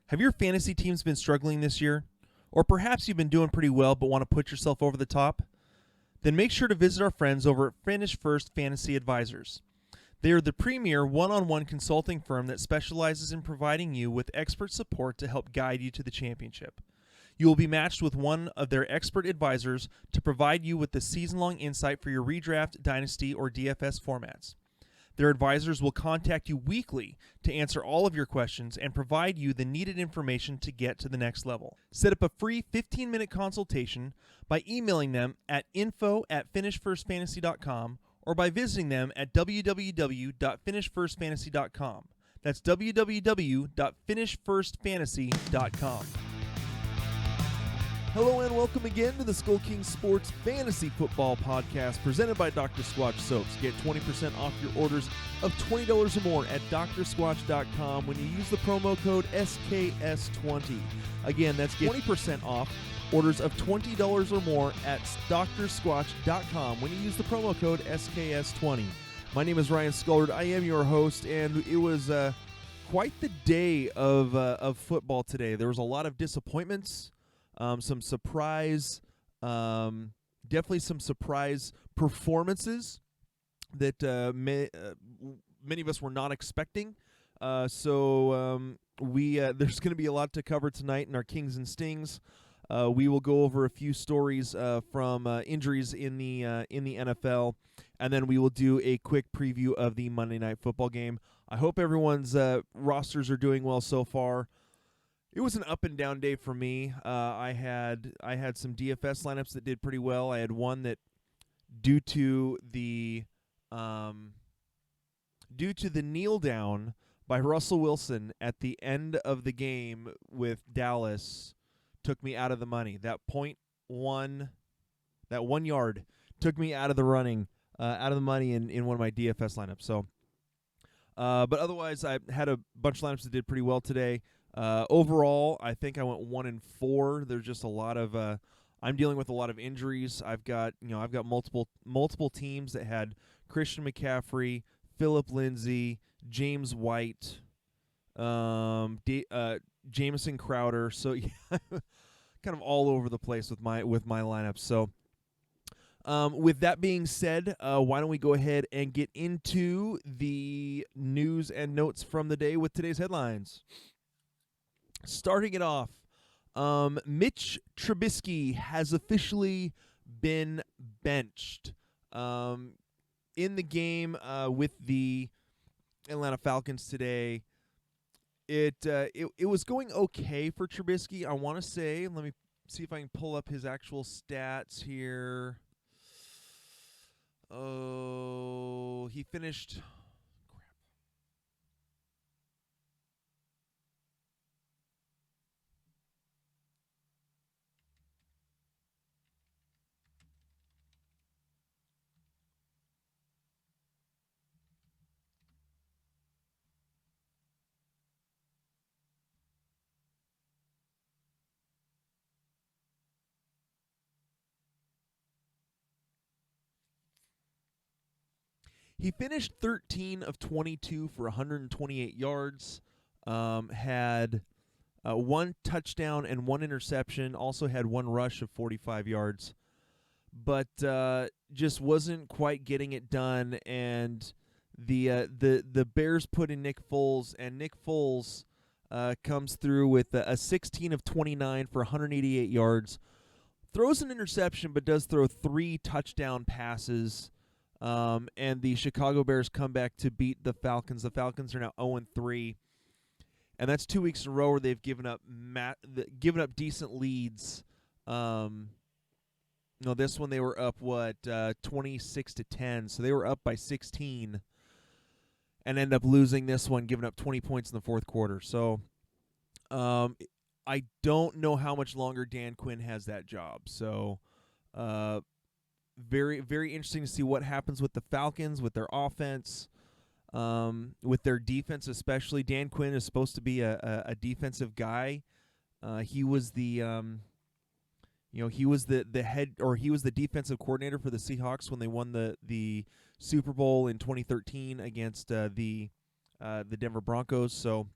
Have your fantasy teams been struggling this year? Or perhaps you've been doing pretty well but want to put yourself over the top? Then make sure to visit our friends over at Finish First Fantasy Advisors. They are the premier one-on-one consulting firm that specializes in providing you with expert support to help guide you to the championship. You will be matched with one of their expert advisors to provide you with the season-long insight for your redraft, dynasty, or DFS formats. Their advisors will contact you weekly to answer all of your questions and provide you the needed information to get to the next level. Set up a free 15-minute consultation by emailing them at info@finishfirstfantasy.com or by visiting them at www.finishfirstfantasy.com. That's www.finishfirstfantasy.com. Hello and welcome again to the SkullKing Sports Fantasy Football Podcast presented by Dr. Squatch Soaps. Get 20% off your orders of $20 or more at drsquatch.com when you use the promo code SKS20. Again, that's 20% off orders of $20 or more at drsquatch.com when you use the promo code SKS20. My name is Ryan Scullard. I am your host, and it was quite the day of football today. There was a lot of disappointments. Some surprise, definitely some surprise performances that many of us were not expecting. So there's going to be a lot to cover tonight in our Kings and Stings. We will go over a few stories from injuries in the NFL, and then we will do a quick preview of the Monday Night Football game. I hope everyone's rosters are doing well so far. It was an up and down day for me. I had some DFS lineups that did pretty well. I had one that, due to the kneel down by Russell Wilson at the end of the game with Dallas, took me out of the money. That 1 yard took me out of the running, out of the money in one of my DFS lineups. So, but otherwise, I had a bunch of lineups that did pretty well today. Overall, I think I went 1-4. There's just a lot of I'm dealing with a lot of injuries. I've got multiple teams that had Christian McCaffrey, Phillip Lindsay, James White, Jamison Crowder. So yeah, kind of all over the place with my lineup. So with that being said, why don't we go ahead and get into the news and notes from the day with today's headlines. Starting it off, Mitch Trubisky has officially been benched in the game with the Atlanta Falcons today. It was going okay for Trubisky. I want to say, let me see if I can pull up his actual stats here. Oh, he finished. He finished 13 of 22 for 128 yards, had one touchdown and one interception, also had one rush of 45 yards, but just wasn't quite getting it done. And the Bears put in Nick Foles, and Nick Foles comes through with a 16 of 29 for 188 yards, throws an interception, but does throw 3 touchdown passes. And the Chicago Bears come back to beat the Falcons. The Falcons are now 0-3, and that's 2 weeks in a row where they've given up decent leads. This one they were up 26-10, so they were up by 16, and end up losing this one, giving up 20 points in the fourth quarter. So, I don't know how much longer Dan Quinn has that job. So, very, very interesting to see what happens with the Falcons, with their offense, with their defense especially. Dan Quinn is supposed to be a defensive guy. He was the head, or he was the defensive coordinator for the Seahawks when they won the Super Bowl in 2013 against the Denver Broncos. So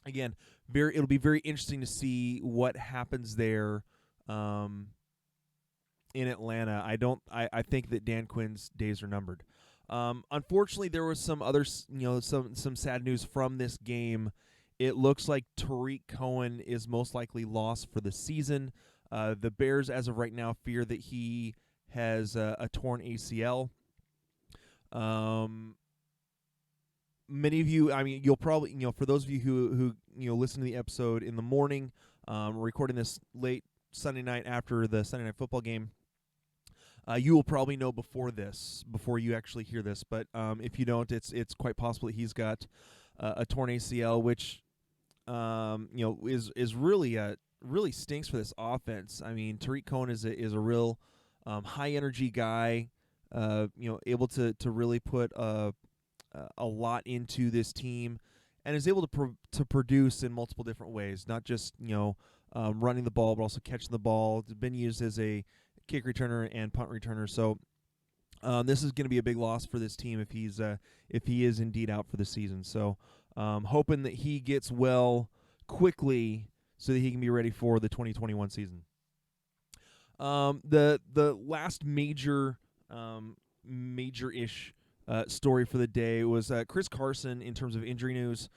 again, it'll be very interesting to see what happens there in Atlanta. I think that Dan Quinn's days are numbered. Unfortunately, there was some other, some sad news from this game. It looks like Tarik Cohen is most likely lost for the season. The Bears, as of right now, fear that he has a torn ACL. Many of you, you'll probably, for those of you who listen to the episode in the morning, recording this late Sunday night after the Sunday Night Football game, you will probably know before you actually hear this. But if you don't, it's quite possible that he's got a torn ACL, which is really stinks for this offense. I mean, Tarik Cohen is a real high energy guy, able to really put a lot into this team, and is able to produce in multiple different ways, not just running the ball, but also catching the ball. It's been used as a kick returner and punt returner. So this is going to be a big loss for this team if he is indeed out for the season. So hoping that he gets well quickly so that he can be ready for the 2021 season. The last major-ish story for the day was Chris Carson in terms of injury news.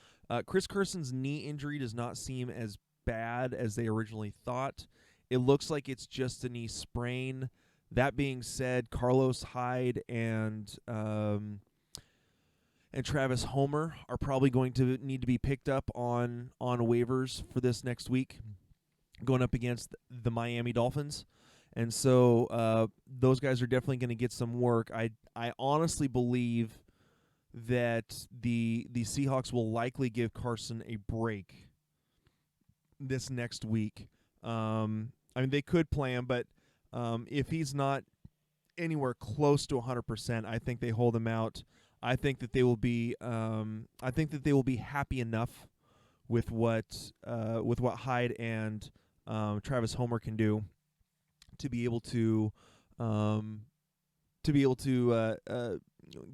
Chris Carson's knee injury does not seem as bad as they originally thought. It looks like it's just a knee sprain. That being said, Carlos Hyde and Travis Homer are probably going to need to be picked up on waivers for this next week, going up against the Miami Dolphins. And so those guys are definitely going to get some work. I honestly believe that the Seahawks will likely give Carson a break this next week. They could play him, but if he's not anywhere close to 100%, I think they hold him out. I think that they will be. I think that they will be happy enough with what Hyde and Travis Homer can do to be able to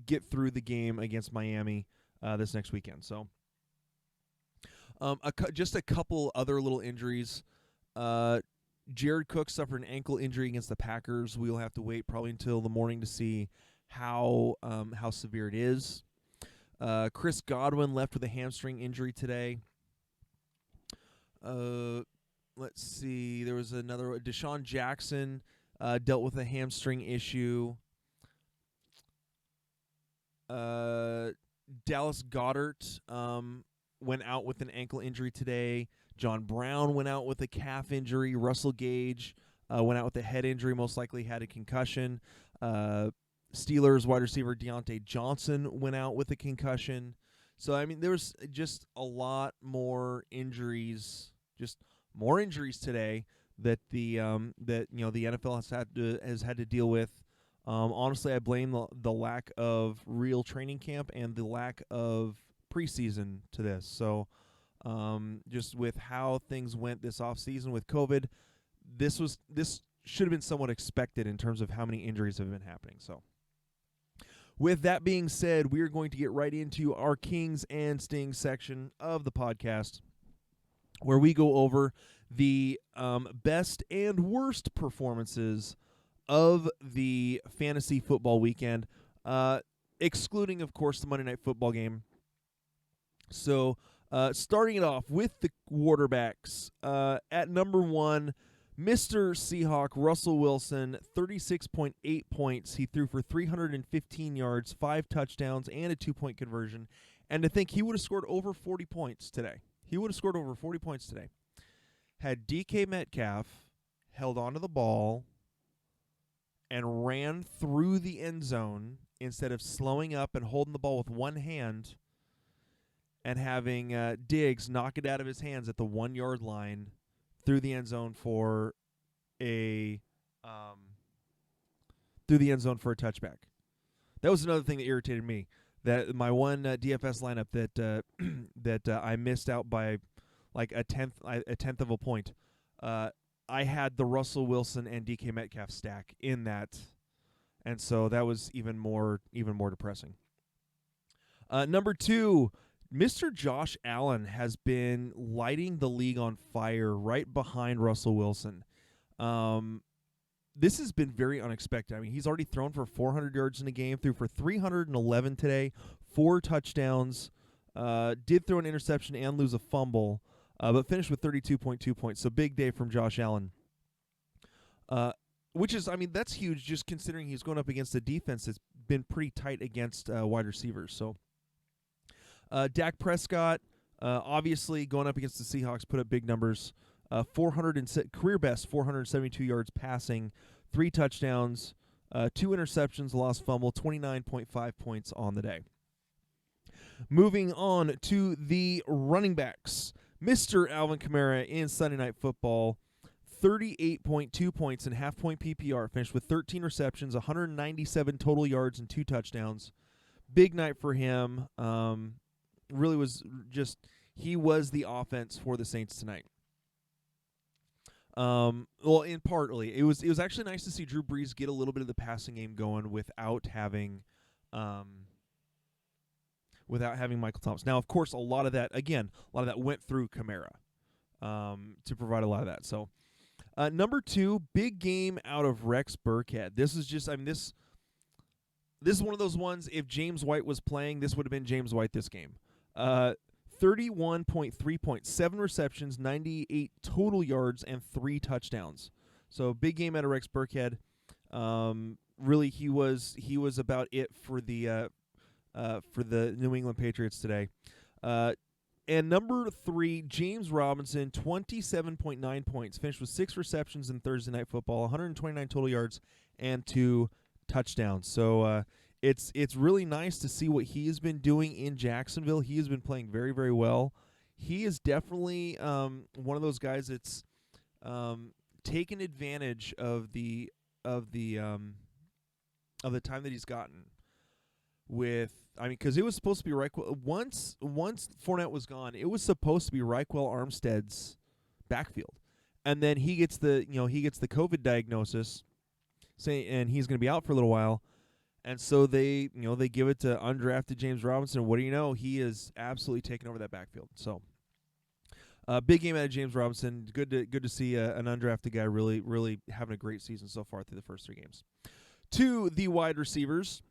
get through the game against Miami this next weekend. So, just a couple other little injuries. Jared Cook suffered an ankle injury against the Packers. We'll have to wait probably until the morning to see how severe it is. Chris Godwin left with a hamstring injury today. Let's see. There was another. Deshaun Jackson dealt with a hamstring issue. Dallas Goedert went out with an ankle injury today. John Brown went out with a calf injury. Russell Gage went out with a head injury, most likely had a concussion. Steelers wide receiver Deontay Johnson went out with a concussion. So, there was just a lot more injuries, today that the NFL has had to deal with. Honestly, I blame the lack of real training camp and the lack of preseason to this. So, just with how things went this offseason with COVID, this should have been somewhat expected in terms of how many injuries have been happening. So, with that being said, we are going to get right into our Kings and Stings section of the podcast, where we go over the best and worst performances of the fantasy football weekend, excluding, of course, the Monday Night Football game. So, starting it off with the quarterbacks, at number one, Mr. Seahawk Russell Wilson, 36.8 points. He threw for 315 yards, 5 touchdowns, and a 2-point conversion. And to think he would have scored over 40 points today. Had DK Metcalf held onto the ball and ran through the end zone instead of slowing up and holding the ball with one hand and having Diggs knock it out of his hands at the 1-yard line through the end zone for a touchback. That was another thing that irritated me. That my one DFS lineup that I missed out by like a tenth of a point. I had the Russell Wilson and DK Metcalf stack in that, and so that was even more depressing. Number two, Mr. Josh Allen has been lighting the league on fire right behind Russell Wilson. This has been very unexpected. I mean, he's already thrown for 400 yards in a game, threw for 311 today, 4 touchdowns, did throw an interception and lose a fumble, but finished with 32.2 points. So big day from Josh Allen. Which is, I mean, that's huge just considering he's going up against a defense that's been pretty tight against wide receivers. So Dak Prescott, obviously going up against the Seahawks, put up big numbers. Career best 472 yards passing, 3 touchdowns, 2 interceptions, lost fumble, 29.5 points on the day. Moving on to the running backs. Mr. Alvin Kamara in Sunday Night Football, 38.2 points in half-point PPR, finished with 13 receptions, 197 total yards, and 2 touchdowns. Big night for him. Really was just, he was the offense for the Saints tonight. Well, in partly, it was actually nice to see Drew Brees get a little bit of the passing game going without having Michael Thomas. Now, of course, a lot of that went through Kamara to provide a lot of that. So, number 2, big game out of Rex Burkhead. This is just, I mean, this is one of those ones. If James White was playing, this would have been James White this game. 31.3 points, 7 receptions, 98 total yards, and 3 touchdowns. So big game out of Rex Burkhead. Really, he was about it for the New England Patriots today. And number 3, James Robinson, 27.9 points, finished with 6 receptions in Thursday Night Football, 129 total yards, and 2 touchdowns. So it's really nice to see what he has been doing in Jacksonville. He has been playing very, very well. He is definitely one of those guys that's taken advantage of the time that he's gotten. Because it was supposed to be once Fournette was gone, it was supposed to be Reichwell Armstead's backfield, and then he gets the COVID diagnosis, and he's going to be out for a little while. And so they give it to undrafted James Robinson. What do you know? He is absolutely taking over that backfield. So, big game out of James Robinson. Good to see an undrafted guy really, really having a great season so far through the first 3 games. To the wide receivers.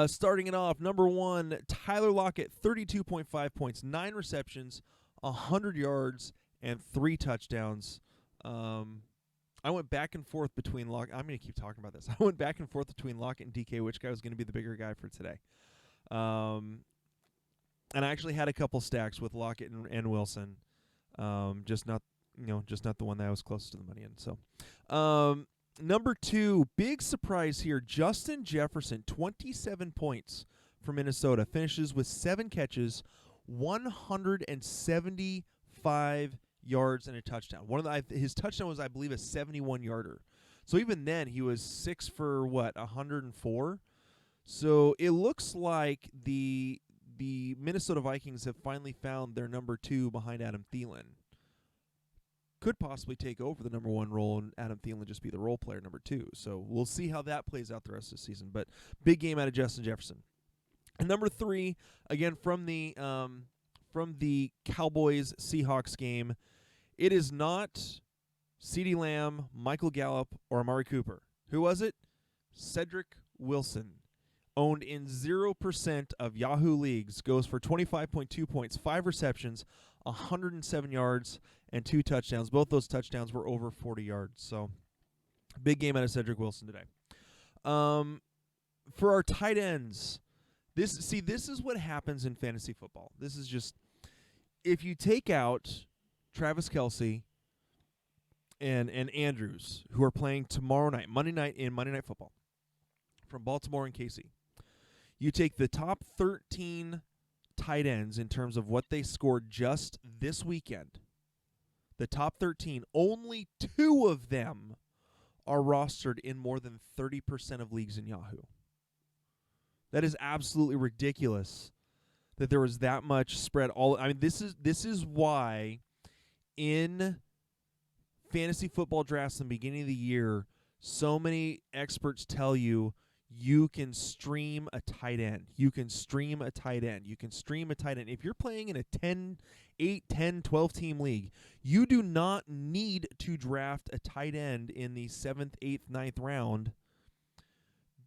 Starting it off, number 1, Tyler Lockett, 32.5 points, 9 receptions, 100 yards, and 3 touchdowns. I went back and forth between Lockett. I'm going to keep talking about this. I went back and forth between Lockett and DK, which guy was going to be the bigger guy for today. And I actually had a couple stacks with Lockett and Wilson, just not the one that I was closest to the money in. So, number 2, big surprise here. Justin Jefferson, 27 points for Minnesota, finishes with 7 catches, 175 yards and a touchdown. His touchdown was, I believe, a 71-yarder. So even then, he was 6 for 104. So it looks like the Minnesota Vikings have finally found their number 2 behind Adam Thielen. Could possibly take over the number 1 role, and Adam Thielen just be the role player number 2. So we'll see how that plays out the rest of the season. But big game out of Justin Jefferson. And number 3, again from the Cowboys-Seahawks game, it is not CeeDee Lamb, Michael Gallup, or Amari Cooper. Who was it? Cedric Wilson, owned in 0% of Yahoo leagues, goes for 25.2 points, 5 receptions, 107 yards, and 2 touchdowns. Both those touchdowns were over 40 yards. So, big game out of Cedric Wilson today. For our tight ends, this is what happens in fantasy football. This is just, if you take out Travis Kelce and Andrews, who are playing tomorrow night, Monday night in Monday Night Football, from Baltimore and KC, you take the top 13 tight ends in terms of what they scored just this weekend. The top 13, only 2 of them are rostered in more than 30% of leagues in Yahoo. That is absolutely ridiculous that there was that much spread. This is why in fantasy football drafts in the beginning of the year, so many experts tell you you can stream a tight end. You can stream a tight end. You can stream a tight end. If you're playing in a 8, 10, 12-team league, you do not need to draft a tight end in the 7th, 8th, 9th round,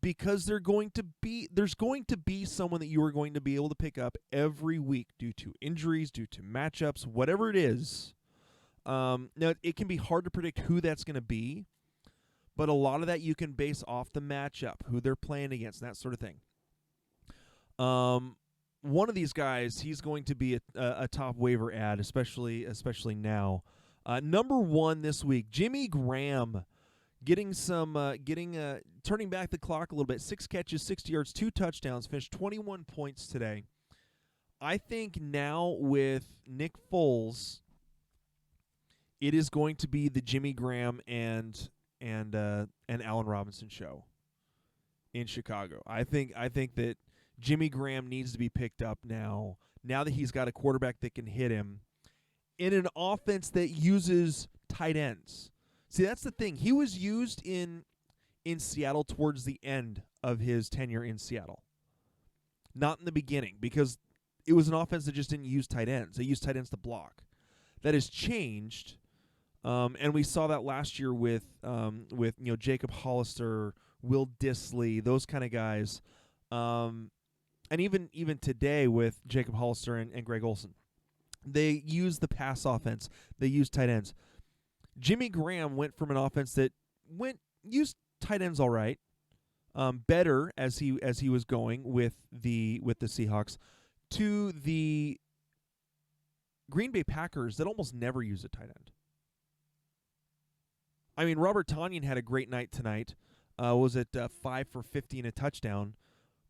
because there's going to be someone that you are going to be able to pick up every week due to injuries, due to matchups, whatever it is. Now, it can be hard to predict who that's going to be, but a lot of that you can base off the matchup, who they're playing against, and that sort of thing. One of these guys, he's going to be a top waiver ad, especially now. Number 1 this week, Jimmy Graham, turning back the clock a little bit. 6 catches, 60 yards, 2 touchdowns, finished 21 points today. I think now with Nick Foles, it is going to be the Jimmy Graham and Allen Robinson show in Chicago. I think that Jimmy Graham needs to be picked up now that he's got a quarterback that can hit him in an offense that uses tight ends. See, that's the thing. He was used in Seattle towards the end of his tenure in Seattle. Not in the beginning, because it was an offense that just didn't use tight ends. They used tight ends to block. That has changed. And we saw that last year with Jacob Hollister, Will Dissly, those kind of guys, and even today with Jacob Hollister and Greg Olsen, they use the pass offense. They use tight ends. Jimmy Graham went from an offense that used tight ends all right, better as he was going with the Seahawks, to the Green Bay Packers that almost never use a tight end. I mean, Robert Tonyan had a great night tonight. Was it 5 for 50 and a touchdown?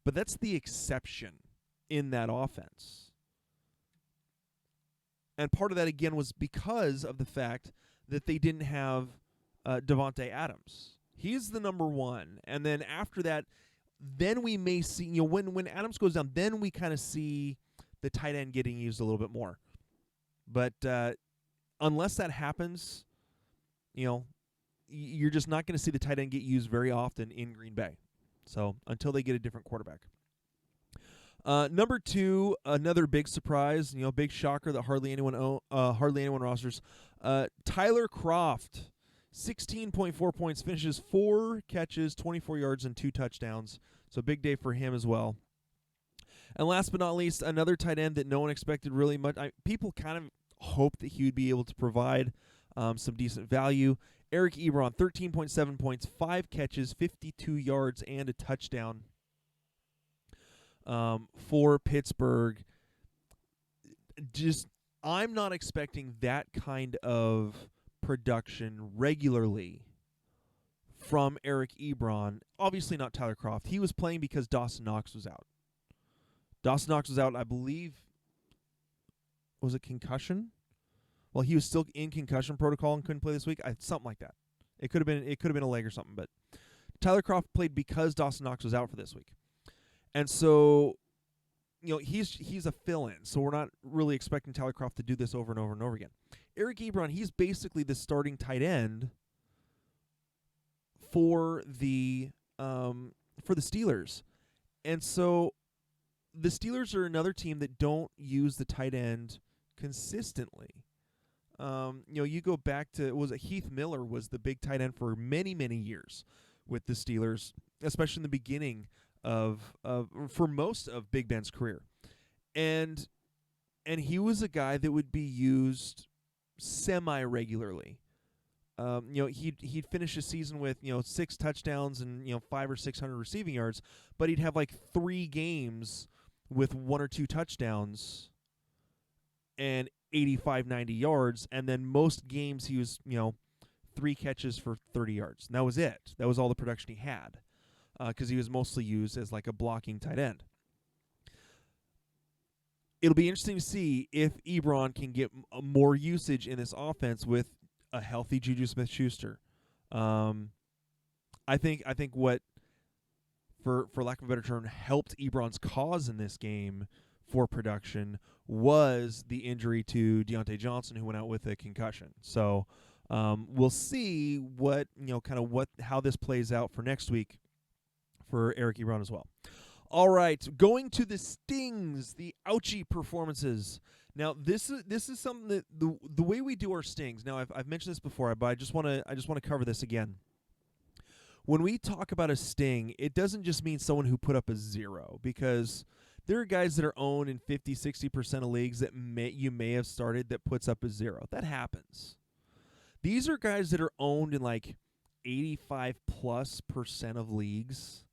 But that's the exception in that offense. And part of that, again, was because of the fact that they didn't have Davante Adams. He's the number 1. And then after that, then we may see, when Adams goes down, then we kind of see the tight end getting used a little bit more. But unless that happens, you're just not going to see the tight end get used very often in Green Bay. So until they get a different quarterback. Number 2, another big surprise, big shocker that hardly anyone rosters. Tyler Kroft, 16.4 points, finishes 4 catches, 24 yards, and 2 touchdowns. So big day for him as well. And last but not least, another tight end that no one expected really much. People kind of hoped that he would be able to provide some decent value. Eric Ebron, 13.7 points, 5 catches, 52 yards, and a touchdown for Pittsburgh. I'm not expecting that kind of production regularly from Eric Ebron. Obviously not Tyler Kroft. He was playing because Dawson Knox was out. Dawson Knox was out, I believe, was it concussion? Well, he was still in concussion protocol and couldn't play this week. Something like that. It could have been a leg or something. But Tyler Kroft played because Dawson Knox was out for this week, and so he's a fill-in. So we're not really expecting Tyler Kroft to do this over and over and over again. Eric Ebron, he's basically the starting tight end for the Steelers, and so the Steelers are another team that don't use the tight end consistently. You go back to, Heath Miller was the big tight end for many, many years with the Steelers, especially in the beginning for most of Big Ben's career. And he was a guy that would be used semi-regularly. He'd finish a season with, 6 touchdowns and, 500 or 600 receiving yards, but he'd have like 3 games with 1 or 2 touchdowns and 85, 90 yards, and then most games he was, 3 catches for 30 yards. And that was it. That was all the production he had, because he was mostly used as like a blocking tight end. It'll be interesting to see if Ebron can get more usage in this offense with a healthy Juju Smith-Schuster. I think what, for lack of a better term, helped Ebron's cause in this game for production was the injury to Deontay Johnson, who went out with a concussion. So we'll see how this plays out for next week for Eric Ebron as well. All right, going to the stings, the ouchie performances. Now, this is something that the way we do our stings. Now, I've mentioned this before, but I just want to cover this again. When we talk about a sting, it doesn't just mean someone who put up a 0, because there are guys that are owned in 50, 60% of leagues that you may have started that puts up a 0. That happens. These are guys that are owned in like 85+% of leagues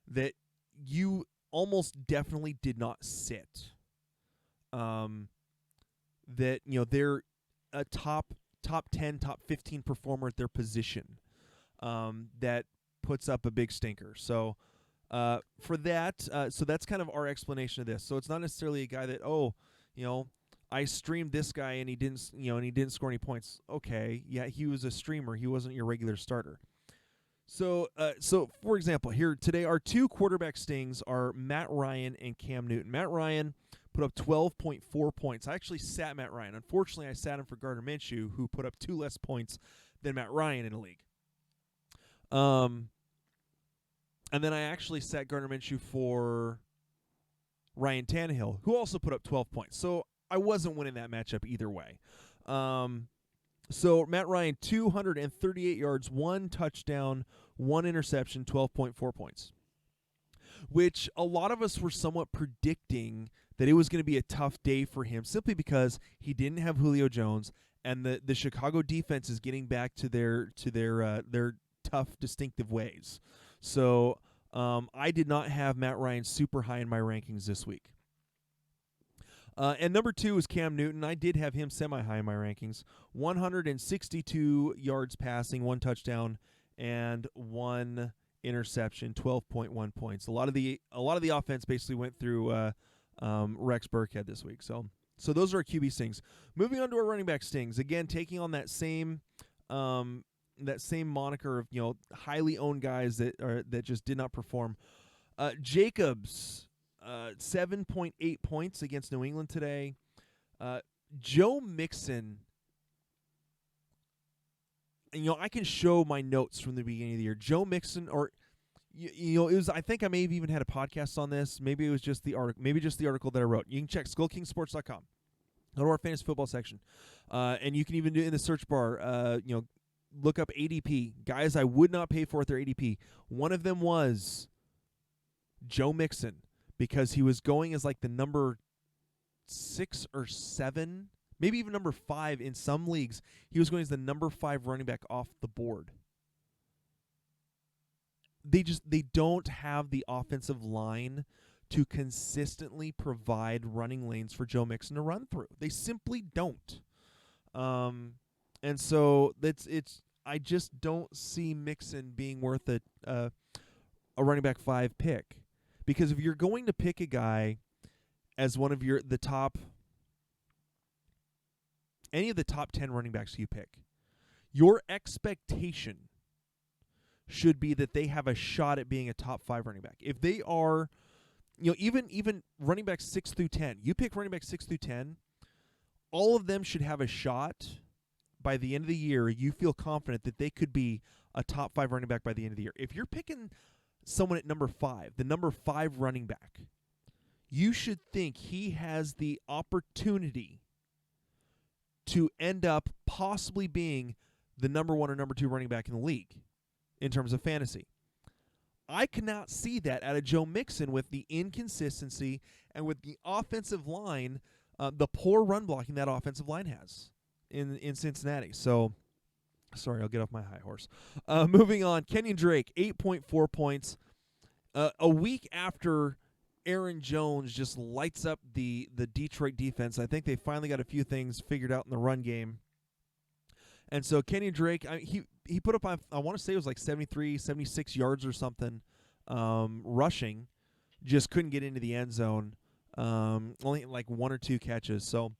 that you almost definitely did not sit. That they're a top 10, top 15 performer at their position. That puts up a big stinker. So for that, so that's kind of our explanation of this. So it's not necessarily a guy that I streamed this guy and he didn't score any points. Okay, yeah, he was a streamer. He wasn't your regular starter. So for example, here today, our 2 quarterback stings are Matt Ryan and Cam Newton. Matt Ryan put up 12.4 points. I actually sat Matt Ryan. Unfortunately, I sat him for Gardner Minshew, who put up 2 less points than Matt Ryan in the league. And then I actually sat Gardner Minshew for Ryan Tannehill, who also put up 12 points. So I wasn't winning that matchup either way. So Matt Ryan, 238 yards, 1 touchdown, 1 interception, 12.4 points. Which a lot of us were somewhat predicting that it was going to be a tough day for him simply because he didn't have Julio Jones, and the Chicago defense is getting back to their tough, distinctive ways. So I did not have Matt Ryan super high in my rankings this week. And number 2 is Cam Newton. I did have him semi-high in my rankings. 162 yards passing, 1 touchdown, and 1 interception, 12.1 points. A lot of the offense basically went through Rex Burkhead this week. So those are our QB stings. Moving on to our running back stings. Again, taking on that same moniker of highly owned guys that just did not perform. Jacobs. 7.8 points against New England today. Joe Mixon, I can show my notes from the beginning of the year. Joe Mixon, or it was. I think I may have even had a podcast on this. Maybe it was just the article. Maybe just the article that I wrote. You can check SkullKingSports.com. Go to our fantasy football section, and you can even do it in the search bar. Look up ADP guys I would not pay for at their ADP. One of them was Joe Mixon, because he was going as like the number 6 or 7, maybe even number 5 in some leagues. He was going as the number 5 running back off the board. They don't have the offensive line to consistently provide running lanes for Joe Mixon to run through. They simply don't. And so I just don't see Mixon being worth a running back 5 pick. Because if you're going to pick a guy as one of any of the top 10 running backs you pick, your expectation should be that they have a shot at being a top 5 running back. If they are, even running backs 6 through 10, you pick running backs 6 through 10, all of them should have a shot by the end of the year. You feel confident that they could be a top 5 running back by the end of the year. If you're picking someone at number 5, the number 5 running back, you should think he has the opportunity to end up possibly being the number 1 or number 2 running back in the league in terms of fantasy. I cannot see that out of Joe Mixon with the inconsistency and with the offensive line, the poor run blocking that offensive line has in Cincinnati. So, sorry, I'll get off my high horse. Moving on, Kenyon Drake, 8.4 points. A week after Aaron Jones just lights up the Detroit defense, I think they finally got a few things figured out in the run game. And so Kenyon Drake, he put up, I want to say it was like 73, 76 yards or something rushing. Just couldn't get into the end zone. Only like 1 or 2 catches. So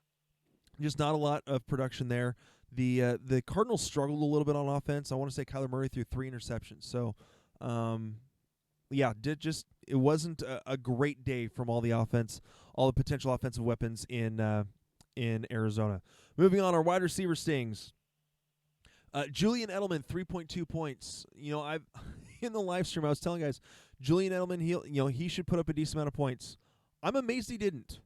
just not a lot of production there. The Cardinals struggled a little bit on offense. I want to say Kyler Murray threw 3 interceptions. So, it wasn't a great day from all the potential offensive weapons in Arizona. Moving on, our wide receiver stings. Julian Edelman, 3.2 points. I've in the live stream I was telling guys, Julian Edelman, he should put up a decent amount of points. I'm amazed he didn't.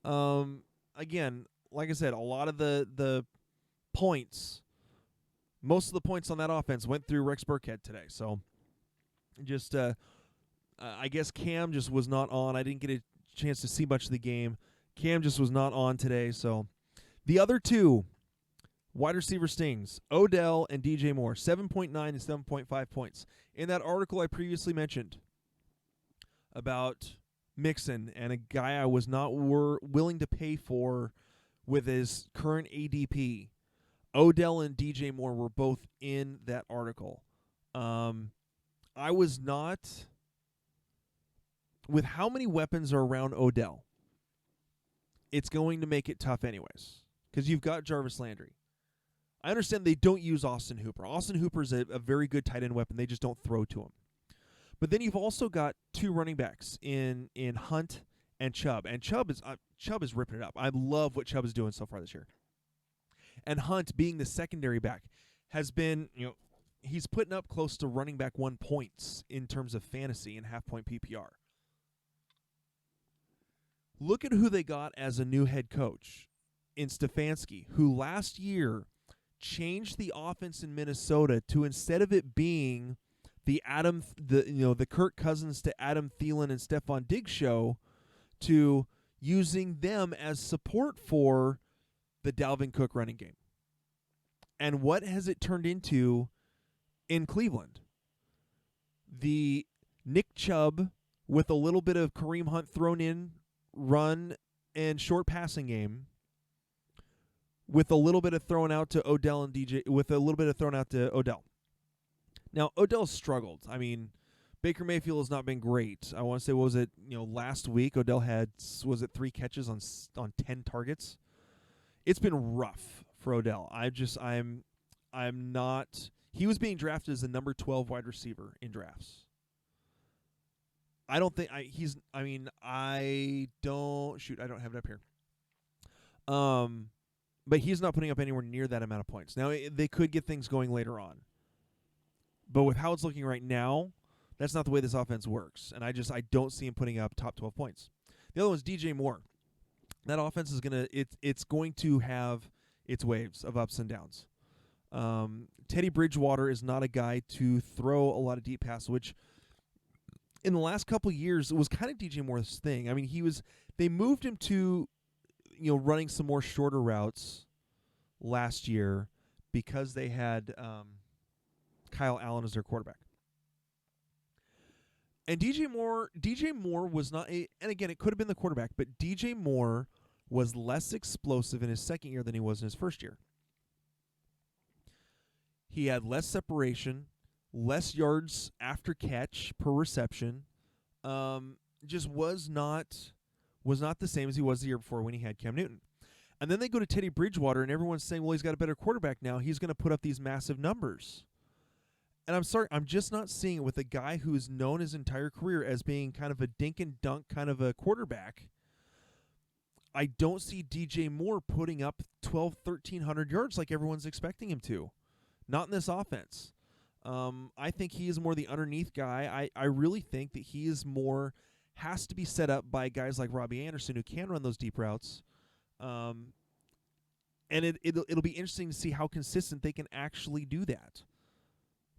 Again, like I said, a lot of the points, most of the points on that offense went through Rex Burkhead today. So just I guess Cam just was not on. I didn't get a chance to see much of the game. Cam just was not on today. So the other two wide receiver stings, Odell and DJ Moore, 7.9 and 7.5 points. In that article I previously mentioned about Mixon and a guy I was not willing to pay for with his current ADP, Odell and DJ Moore were both in that article. I was not, with how many weapons are around Odell, it's going to make it tough anyways, because you've got Jarvis Landry. I understand they don't use Austin Hooper. Austin Hooper is a very good tight end weapon. They just don't throw to him. But then you've also got two running backs in Hunt and Chubb. And Chubb is ripping it up. I love what Chubb is doing so far this year. And Hunt, being the secondary back, has been, he's putting up close to running back 1 points in terms of fantasy and half-point PPR. Look at who they got as a new head coach in Stefanski, who last year changed the offense in Minnesota to, instead of it being the Kirk Cousins to Adam Thielen and Stephon Diggs show, to using them as support for the Dalvin Cook running game. And what has it turned into in Cleveland? The Nick Chubb with a little bit of Kareem Hunt thrown in, run and short passing game, with a little bit of thrown out to Odell and DJ, with a little bit of thrown out to Odell. Now, Odell's struggled. I mean, Baker Mayfield has not been great. I want to say, what was it, last week Odell had, was it 3 catches on 10 targets? It's been rough for Odell. I'm not, he was being drafted as the number 12 wide receiver in drafts. I don't think I don't have it up here. But he's not putting up anywhere near that amount of points. Now, they could get things going later on. But with how it's looking right now, that's not the way this offense works. And I don't see him putting up top 12 points. The other one's DJ Moore. That offense is it's going to have its waves of ups and downs. Teddy Bridgewater is not a guy to throw a lot of deep passes, which in the last couple of years, it was kind of DJ Moore's thing. I mean, they moved him to, running some more shorter routes last year because they had Kyle Allen as their quarterback. And DJ Moore was not and again, it could have been the quarterback, but DJ Moore was less explosive in his second year than he was in his first year. He had less separation, less yards after catch per reception. Just was not the same as he was the year before when he had Cam Newton. And then they go to Teddy Bridgewater, and everyone's saying, well, he's got a better quarterback now. He's going to put up these massive numbers. And I'm sorry, I'm just not seeing it with a guy who is known his entire career as being kind of a dink and dunk kind of a quarterback. I don't see DJ Moore putting up 1,300 yards like everyone's expecting him to. Not in this offense. I think he is more the underneath guy. I really think that he is more, has to be set up by guys like Robbie Anderson who can run those deep routes. And it'll be interesting to see how consistent they can actually do that.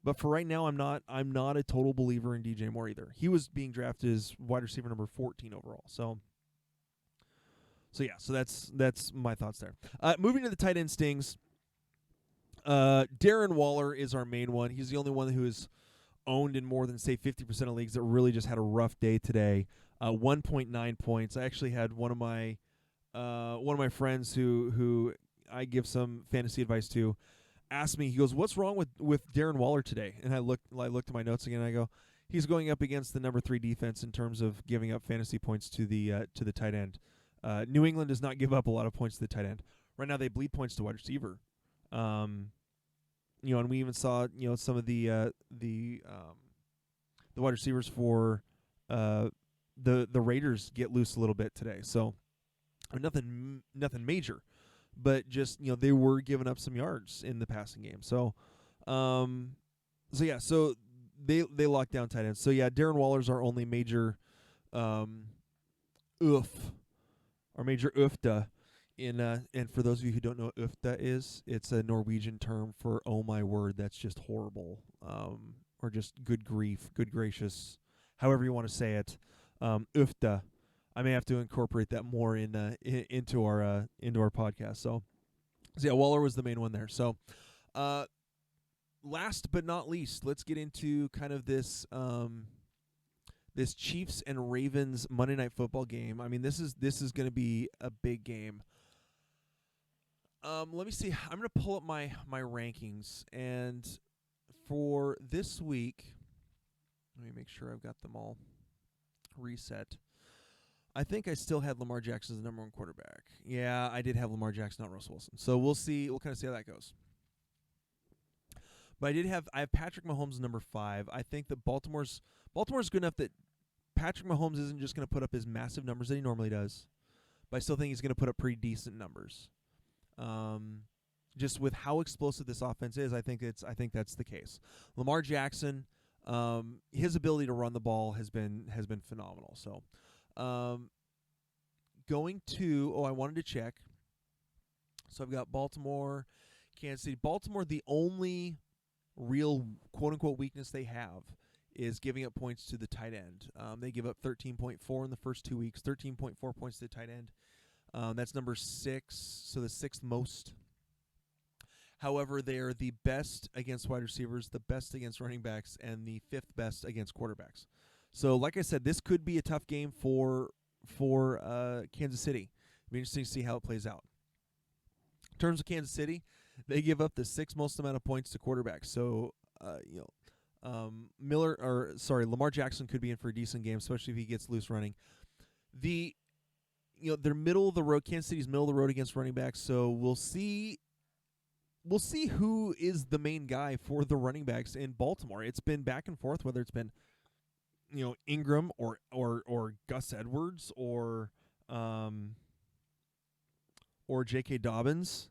But for right now, I'm not a total believer in DJ Moore either. He was being drafted as wide receiver number 14 overall. So that's my thoughts there. Moving to the tight end stings. Darren Waller is our main one. He's the only one who is owned in more than, say, 50% of leagues that really just had a rough day today. 1.9 points. I actually had one of my friends who I give some fantasy advice to asked me, he goes, what's wrong with Darren Waller today? And I looked at my notes again, and I go, he's going up against the number 3 defense in terms of giving up fantasy points to the tight end. New England does not give up a lot of points to the tight end. Right now they bleed points to wide receiver. And we even saw, some of the wide receivers for the Raiders get loose a little bit today. So nothing major, but just, they were giving up some yards in the passing game. So they lock down tight ends. So yeah, Darren Waller's our only major major UFTA and for those of you who don't know what UFTA is, it's a Norwegian term for oh my word, that's just horrible. Or just good grief, good gracious, however you want to say it. UFTA. I may have to incorporate that more into our podcast. So yeah, Waller was the main one there. So last but not least, let's get into kind of this this Chiefs and Ravens Monday Night Football game. I mean, this is going to be a big game. Let me see. I'm going to pull up my rankings, and for this week, let me make sure I've got them all reset. I think I still had Lamar Jackson as the number one quarterback. Yeah, I did have Lamar Jackson, not Russell Wilson. So we'll see. We'll kind of see how that goes. But I have Patrick Mahomes number 5. I think that Baltimore's good enough that Patrick Mahomes isn't just going to put up his massive numbers that he normally does, but I still think he's going to put up pretty decent numbers. Just with how explosive this offense is, I think that's the case. Lamar Jackson, his ability to run the ball has been phenomenal. So, going to I wanted to check. So I've got Baltimore, Kansas City. Baltimore, the only real quote unquote weakness they have is giving up points to the tight end. They give up 13.4 in the first 2 weeks, 13.4 points to the tight end. That's number 6, so the 6th most. However, they are the best against wide receivers, the best against running backs, and the 5th best against quarterbacks. So, like I said, this could be a tough game for Kansas City. It'll be interesting to see how it plays out. In terms of Kansas City, they give up the 6th most amount of points to quarterbacks. So, Lamar Jackson could be in for a decent game, especially if he gets loose running. They're middle of the road. Kansas City's middle of the road against running backs, so we'll see who is the main guy for the running backs in Baltimore. It's been back and forth whether it's been Ingram or Gus Edwards or J.K. Dobbins.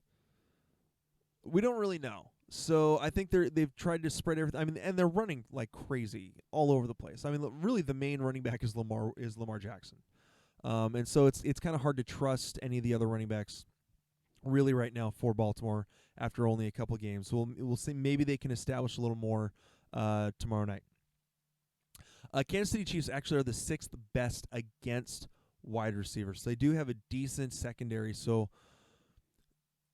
We don't really know. So I think they've tried to spread everything. I mean, and they're running like crazy all over the place. I mean, really, the main running back is Lamar Jackson, and so it's kind of hard to trust any of the other running backs really right now for Baltimore after only a couple games. So we'll see. Maybe they can establish a little more tomorrow night. Kansas City Chiefs actually are the 6th best against wide receivers. So they do have a decent secondary. So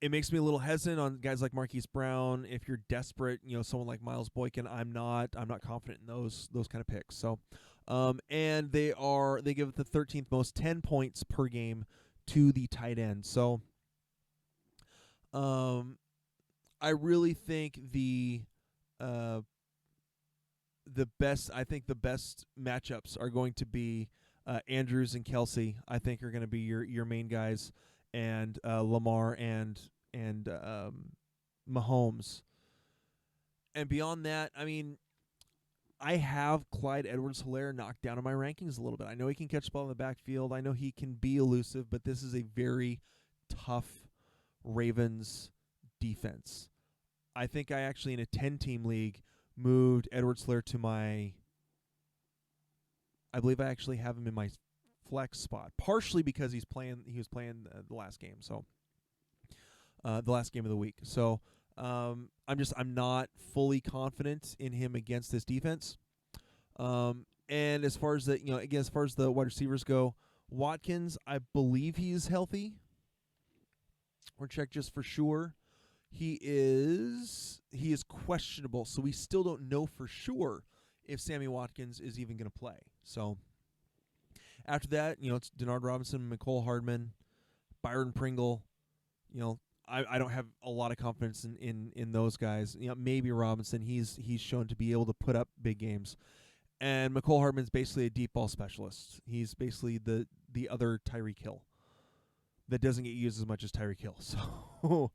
it makes me a little hesitant on guys like Marquise Brown. If you're desperate, someone like Miles Boykin, I'm not confident in those kind of picks. So, and they give it the 13th most, 10 points per game to the tight end. So, I really think the best matchups are going to be Andrews and Kelsey. I think are going to be your main guys, and Lamar and Mahomes. And beyond that, I mean, I have Clyde Edwards-Helaire knocked down in my rankings a little bit. I know he can catch the ball in the backfield. I know he can be elusive, but this is a very tough Ravens defense. I think I actually, in a 10-team league, moved Edwards-Helaire to I believe I actually have him in my flex spot, partially because he was playing the last game. So the last game of the week. So I'm not fully confident in him against this defense. And as far as as far as the wide receivers go, Watkins, I believe he's healthy. We'll check just for sure. He is questionable, so we still don't know for sure if Sammy Watkins is even going to play. So after that, it's Denard Robinson, McCole Hardman, Byron Pringle. I don't have a lot of confidence in those guys. Maybe Robinson. He's shown to be able to put up big games. And McCole Hardman's basically a deep ball specialist. He's basically the other Tyreek Hill that doesn't get used as much as Tyreek Hill. So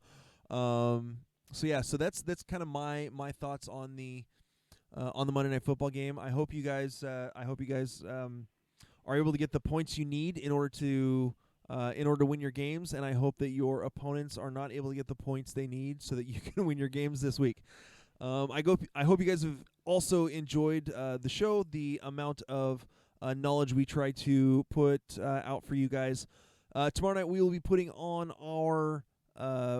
so that's kind of my thoughts on the Monday Night Football game. I hope you guys are able to get the points you need in order to win your games, and I hope that your opponents are not able to get the points they need so that you can win your games this week. I hope you guys have also enjoyed the show, the amount of knowledge we try to put out for you guys. Tomorrow night we will be putting on our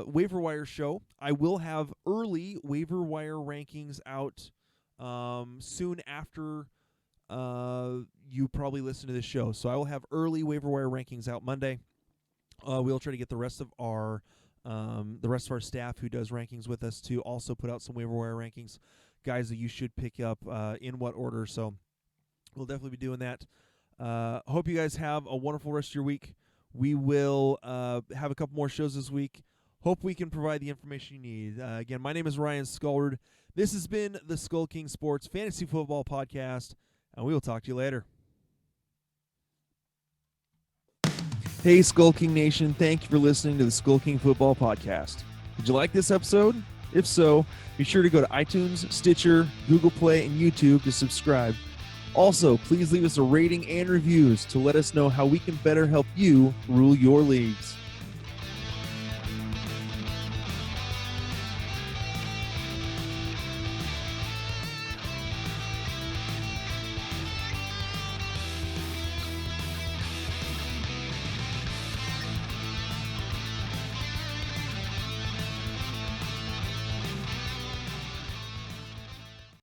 waiver wire show. I will have early waiver wire rankings out soon after you probably listen to this show. So I will have early waiver wire rankings out Monday. We'll try to get the rest of our staff who does rankings with us to also put out some waiver wire rankings, guys that you should pick up in what order. So we'll definitely be doing that. Hope you guys have a wonderful rest of your week. We will have a couple more shows this week. Hope we can provide the information you need. Again, my name is Ryan Scullard. This has been the SkullKing Sports Fantasy Football Podcast, and we will talk to you later. Hey, SkullKing Nation. Thank you for listening to the SkullKing Football Podcast. Did you like this episode? If so, be sure to go to iTunes, Stitcher, Google Play, and YouTube to subscribe. Also, please leave us a rating and reviews to let us know how we can better help you rule your leagues.